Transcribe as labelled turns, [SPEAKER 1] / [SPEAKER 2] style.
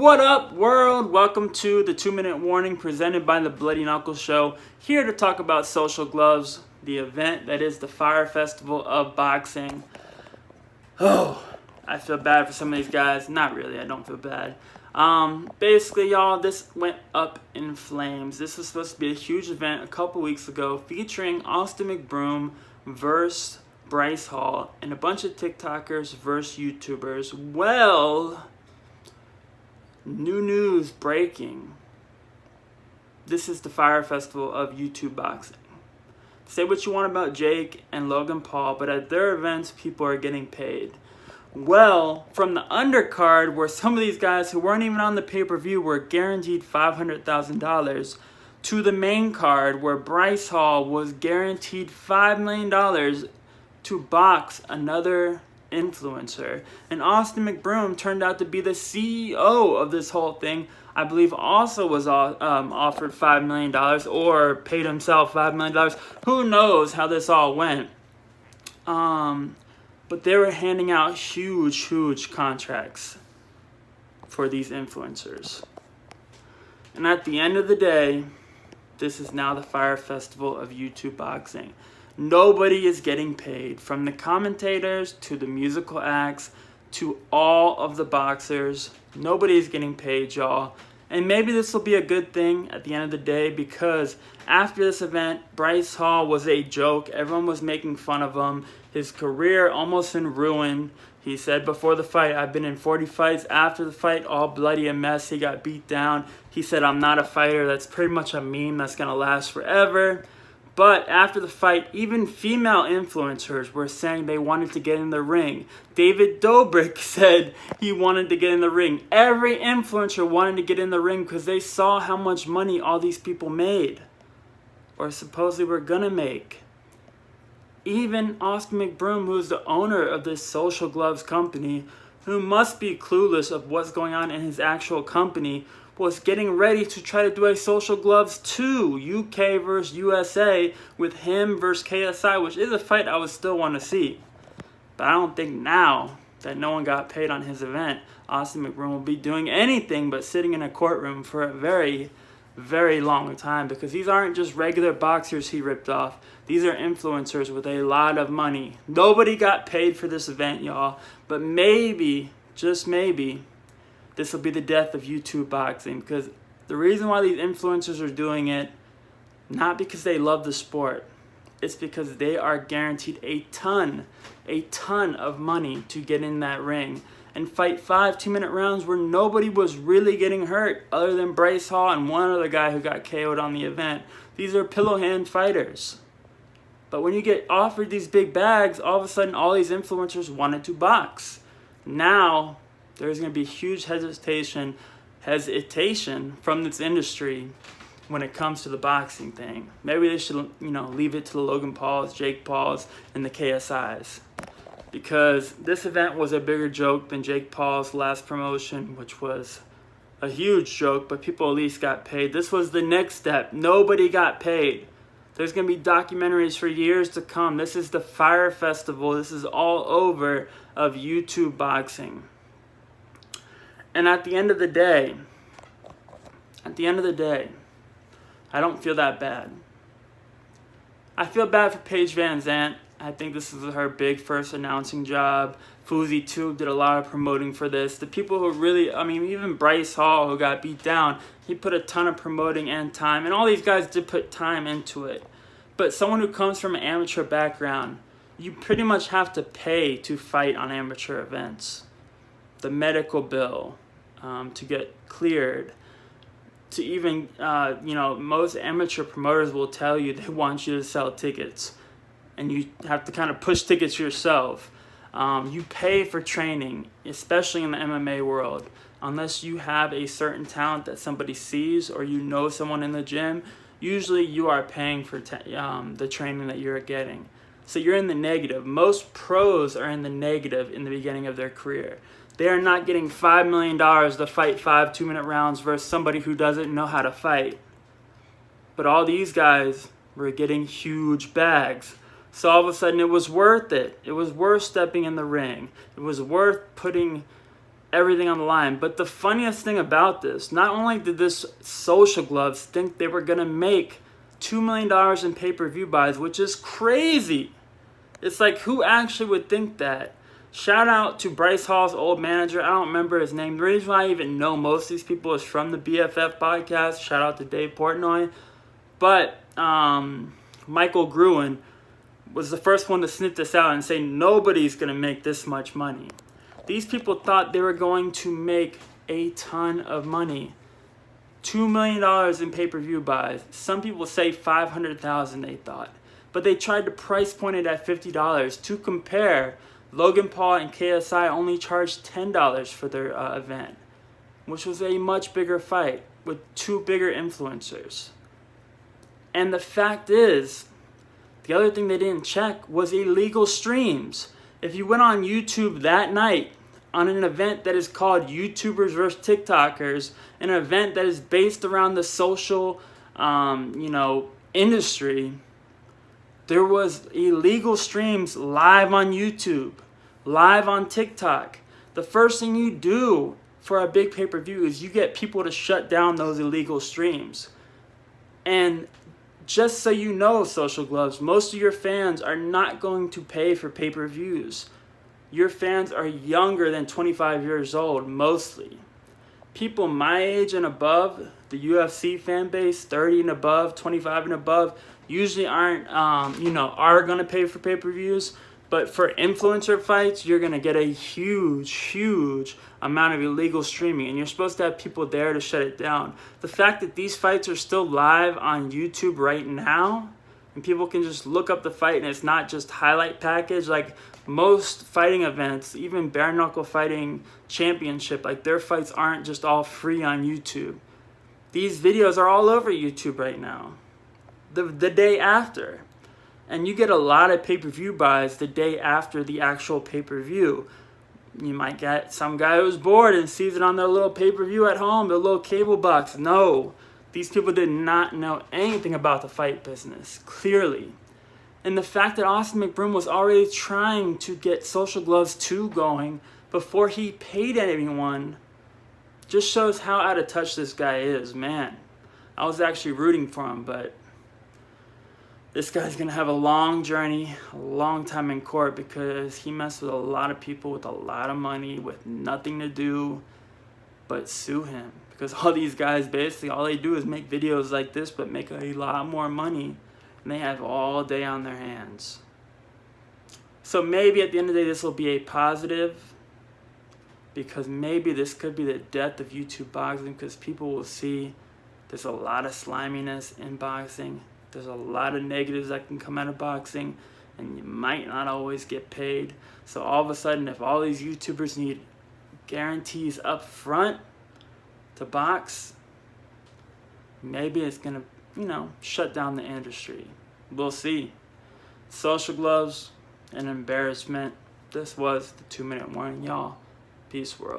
[SPEAKER 1] What up, world? Welcome to the 2-Minute Warning presented by the Bloody Knuckles Show. Here to talk about Social Gloves, the event that is the Fyre Festival of Boxing. Oh, I feel bad for some of these guys. Not really, I don't feel bad. Basically, y'all, this went up in flames. This was supposed to be a huge event a couple weeks ago featuring Austin McBroom versus Bryce Hall and a bunch of TikTokers versus YouTubers. Well, new news breaking. This is the Fyre Festival of YouTube boxing. Say what you want about Jake and Logan Paul, but at their events, people are getting paid. Well, from the undercard, where some of these guys who weren't even on the pay-per-view were guaranteed $500,000, to the main card, where Bryce Hall was guaranteed $5 million to box another influencer. And Austin McBroom turned out to be the CEO of this whole thing. I believe also was offered $5 million or paid himself $5 million. Who knows how this all went. But they were handing out huge contracts for these influencers. And at the end of the day, this is now the Fyre Festival of YouTube boxing. Nobody is getting paid, from the commentators to the musical acts to all of the boxers. Nobody is getting paid, y'all. And maybe this will be a good thing at the end of the day, because after this event, Bryce Hall was a joke. Everyone was making fun of him. His career almost in ruin. He said before the fight, I've been in 40 fights. After the fight, all bloody a mess. He got beat down. He said, I'm not a fighter. That's pretty much a meme that's going to last forever. But after the fight, even female influencers were saying they wanted to get in the ring. David Dobrik said he wanted to get in the ring. Every influencer wanted to get in the ring because they saw how much money all these people made, or supposedly were going to make. Even Austin McBroom, who's the owner of this Social Gloves company, who must be clueless of what's going on in his actual company, was getting ready to try to do a Social Gloves 2, UK versus USA, with him versus KSI, which is a fight I would still want to see. But I don't think now that no one got paid on his event, Austin McBroom will be doing anything but sitting in a courtroom for a very long time, because these aren't just regular boxers he ripped off. These are influencers with a lot of money. Nobody got paid for this event, y'all. But maybe, just maybe, this will be the death of YouTube boxing, because the reason why these influencers are doing it, not because they love the sport, it's because they are guaranteed a ton of money to get in that ring and fight 5 2-minute rounds where nobody was really getting hurt other than Bryce Hall and one other guy who got KO'd on the event. These are pillow hand fighters. But when you get offered these big bags, all of a sudden all these influencers wanted to box. Now there's going to be huge hesitation from this industry when it comes to the boxing thing. Maybe they should, leave it to the Logan Pauls, Jake Pauls, and the KSIs. Because this event was a bigger joke than Jake Paul's last promotion, which was a huge joke, but people at least got paid. This was the next step. Nobody got paid. There's going to be documentaries for years to come. This is the Fyre Festival. This is all over of YouTube boxing. And at the end of the day, I don't feel that bad. I feel bad for Paige Van Zandt. I think this is her big first announcing job. Fousey too did a lot of promoting for this. The people who really, even Bryce Hall, who got beat down, he put a ton of promoting and time. And all these guys did put time into it. But someone who comes from an amateur background, you pretty much have to pay to fight on amateur events. The medical bill, to get cleared, to even, most amateur promoters will tell you they want you to sell tickets. And you have to kind of push tickets yourself. You pay for training, especially in the MMA world. Unless you have a certain talent that somebody sees or you know someone in the gym, usually you are paying for the training that you're getting. So you're in the negative. Most pros are in the negative in the beginning of their career. They are not getting $5 million to fight 5 2-minute rounds versus somebody who doesn't know how to fight. But all these guys were getting huge bags. So all of a sudden it was worth it. It was worth stepping in the ring. It was worth putting everything on the line. But the funniest thing about this, not only did this Social Gloves think they were going to make $2 million in pay-per-view buys, which is crazy. It's like, who actually would think that? Shout out to Bryce Hall's old manager. I don't remember his name. The reason why I even know most of these people is from the BFF podcast. Shout out to Dave Portnoy. But Michael Gruen was the first one to sniff this out and say nobody's going to make this much money. These people thought they were going to make a ton of money. $2 million in pay-per-view buys. Some people say $500,000 they thought. But they tried to price point it at $50 to compare. Logan Paul and KSI only charged $10 for their event, which was a much bigger fight with two bigger influencers. And the fact is, the other thing they didn't check was illegal streams. If you went on YouTube that night on an event that is called YouTubers vs. TikTokers, an event that is based around the social, industry, there was illegal streams live on YouTube, live on TikTok. The first thing you do for a big pay-per-view is you get people to shut down those illegal streams. And just so you know, Social Gloves, most of your fans are not going to pay for pay-per-views. Your fans are younger than 25 years old, mostly. People my age and above, the UFC fan base, 30 and above, 25 and above, usually aren't, are going to pay for pay-per-views. But for influencer fights, you're going to get a huge amount of illegal streaming. And you're supposed to have people there to shut it down. The fact that these fights are still live on YouTube right now, and people can just look up the fight and it's not just highlight package. Like most fighting events, even bare knuckle fighting championship, like their fights aren't just all free on YouTube. These videos are all over YouTube right now. The day after. And you get a lot of pay-per-view buys the day after the actual pay-per-view. You might get some guy who's bored and sees it on their little pay-per-view at home, their little cable box. No, these people did not know anything about the fight business, clearly. And the fact that Austin McBroom was already trying to get Social Gloves 2 going before he paid anyone just shows how out of touch this guy is, man. I was actually rooting for him, but this guy's going to have a long journey, a long time in court, because he messed with a lot of people with a lot of money with nothing to do but sue him. Because all these guys, basically, all they do is make videos like this but make a lot more money. And they have all day on their hands. So maybe at the end of the day this will be a positive, because maybe this could be the death of YouTube boxing, because people will see there's a lot of sliminess in boxing. There's a lot of negatives that can come out of boxing, and you might not always get paid. So all of a sudden, if all these YouTubers need guarantees up front to box, maybe it's going to, shut down the industry. We'll see. Social Gloves, an embarrassment. This was the 2-minute warning, y'all. Peace, world.